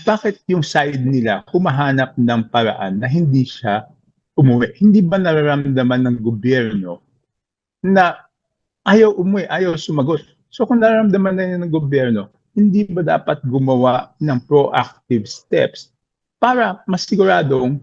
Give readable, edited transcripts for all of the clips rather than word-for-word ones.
bakit yung side nila humahanap ng paraan na hindi siya umuwi? Hindi ba nararamdaman ng gobyerno na ayaw umuwi, ayaw sumagot? So kung nararamdaman na yun ng gobyerno, hindi ba dapat gumawa ng proactive steps para mas siguradong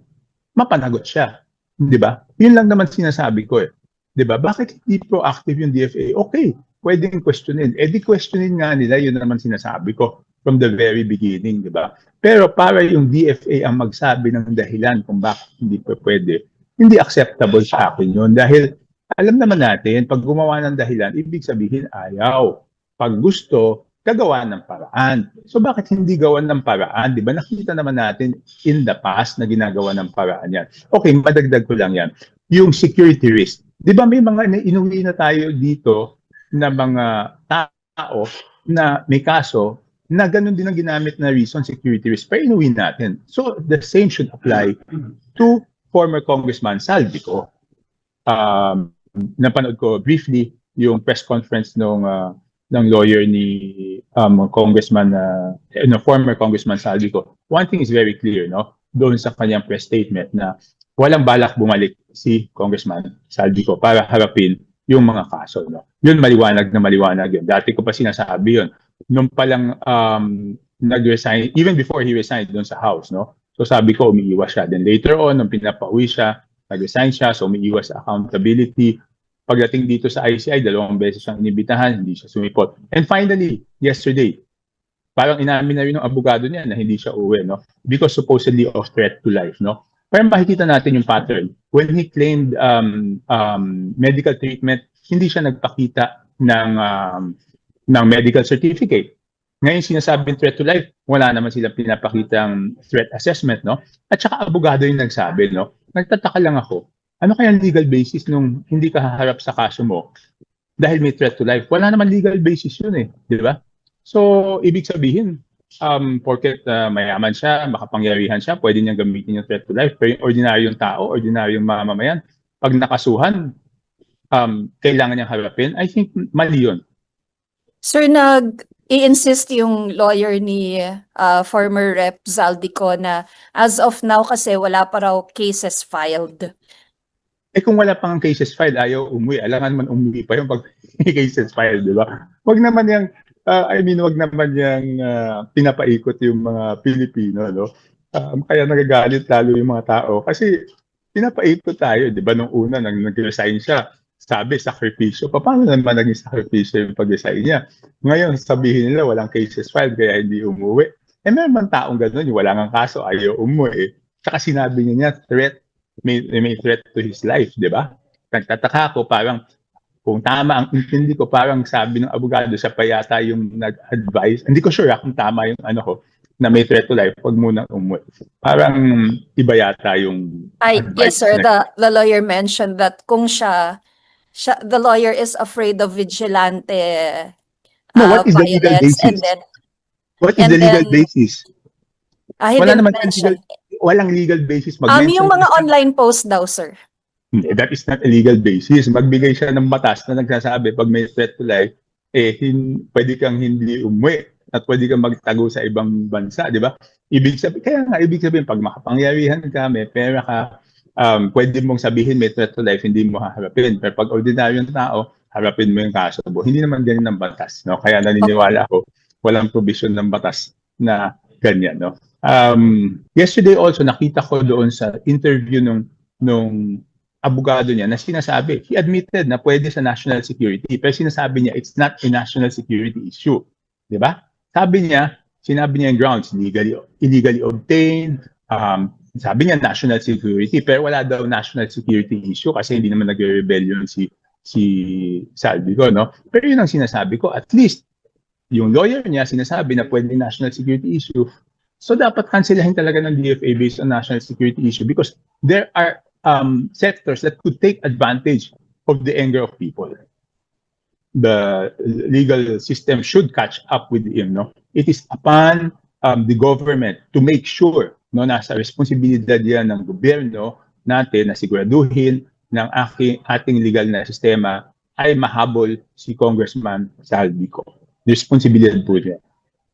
mapanagot siya? Di ba? Yun lang naman sinasabi ko eh. Di ba? Bakit hindi proactive yung DFA? Okay, pwedeng questionin. Eh di questionin nga nila, yun naman sinasabi ko from the very beginning, di ba? Pero para yung DFA ang magsabi ng dahilan kung bakit hindi pa pwede, hindi acceptable sa akin yun. Dahil alam naman natin, pag gumawa ng dahilan, ibig sabihin ayaw. Pag gusto, gagawa ng paraan. So bakit hindi gawan ng paraan? Di ba? Nakita naman natin in the past na ginagawa ng paraan yan. Okay, madagdag ko lang yan. Yung security risk. Di ba may mga inuwi na tayo dito na mga tao na may kaso na ganun din ang ginamit na reason, security risk, pero inuwi natin. So the same should apply to former Congressman Saldico. Napanood ko briefly yung press conference ng lawyer ni Congressman former Congressman Saldico. One thing is very clear, no? Doon sa kanyang press statement na walang balak bumalik si Congressman Saldico para harapin yung mga kaso, no? Yun maliwanag na maliwanag yun. Dati ko pa sinasabi yun. Nung palang nag-resign, even before he resigned doon sa House, no? So sabi ko, umiiwas siya. Then later on, nung pinapauwi siya, nag-resign siya, so umiiwas sa accountability. Pagdating dito sa ICI, 2 beses siyang inibitahan, hindi siya sumipot. And finally, yesterday, parang inamin na rin ng abogado niya na hindi siya uwi, no? Because supposedly of threat to life, no? Pero makikita natin yung pattern. When he claimed medical treatment, hindi siya nagpakita ng medical certificate. Ngayon sinasabing threat to life, wala naman silang pinapakitang threat assessment, no? At saka abogado yung nagsabi, no? Nagtataka lang ako, ano kaya ang legal basis nung hindi ka haharap sa kaso mo dahil may threat to life? Wala naman legal basis yun eh, di ba? So, ibig sabihin, porket mayaman siya, makapangyarihan siya, pwede niyang gamitin yung threat to life. Pero yung ordinaryong tao, ordinaryong mamamayan, pag nakasuhan, kailangan niyang harapin. I think mali yun. Sir, i-insist yung lawyer ni former Rep. Zaldico na as of now kasi wala pa raw cases filed. Eh kung wala pang cases filed, ayaw umuwi. Alangan man umuwi pa yung pag cases filed, di ba? Wag naman yung, wag naman yung pinapaikot yung mga Pilipino, no? Kaya nagagalit lalo yung mga tao. Kasi pinapaikot tayo, di ba? Nung una, nag-resign siya, sabi, sakripisyo. Paano naman naging sakripisyo yung pag-resign niya? Ngayon, sabihin nila walang cases filed kaya hindi umuwi. Eh, meron man taong gano'n, yung wala ngang kaso, ayaw umuwi. Tsaka sinabi niya, threat, may threat to his life, di ba? Nagtataka ko, parang, kung tama ang intindi ko, parang sabi ng abogado, siya pa yata yung nag-advise. Hindi ko sure kung tama yung ano ko, na may threat to life, huwag muna umuwi. Parang iba yata yung advice. Yes, sir. The lawyer mentioned that kung the lawyer is afraid of vigilante No, what is the legal violence, basis? and then What is the legal basis? he Wala didn't naman mention. walang legal basis mag-mention. Yung mga online post daw, sir. That is not a legal basis. Magbigay siya ng batas na nagsasabi pag may threat to life, pwede kang hindi umuwi at pwede kang magtago sa ibang bansa, di ba? Ibig sabihin, pag makapangyarihan ka, may pera ka, pwede mong sabihin may threat to life, hindi mo haharapin. Pero pag ordinaryong tao, harapin mo yung kaso mo. Hindi naman ganyan ang batas, no? Kaya naniniwala ako, walang provision ng batas na ganyan, no? Yesterday also, nakita ko doon sa interview nung abogado niya na sinasabi, he admitted na pwede sa national security, pero sinasabi niya, it's not a national security issue. Di ba? Sinabi niya yung grounds, illegally obtained, sabi niya national security, pero wala daw national security issue kasi hindi naman nagre-rebellion si Saldico, no? Pero yun ang sinasabi ko, at least, yung lawyer niya sinasabi na pwede national security issue, so dapat cancelahin talaga ng DFA based on national security issue because there are sectors that could take advantage of the anger of people. The legal system should catch up with him, no? It is upon the government to make sure, no, nasa responsibilidad yan ng gobyerno natin na siguraduhin ng ating legal na sistema ay mahabol si Congressman Saldico. Responsibilidad po niya.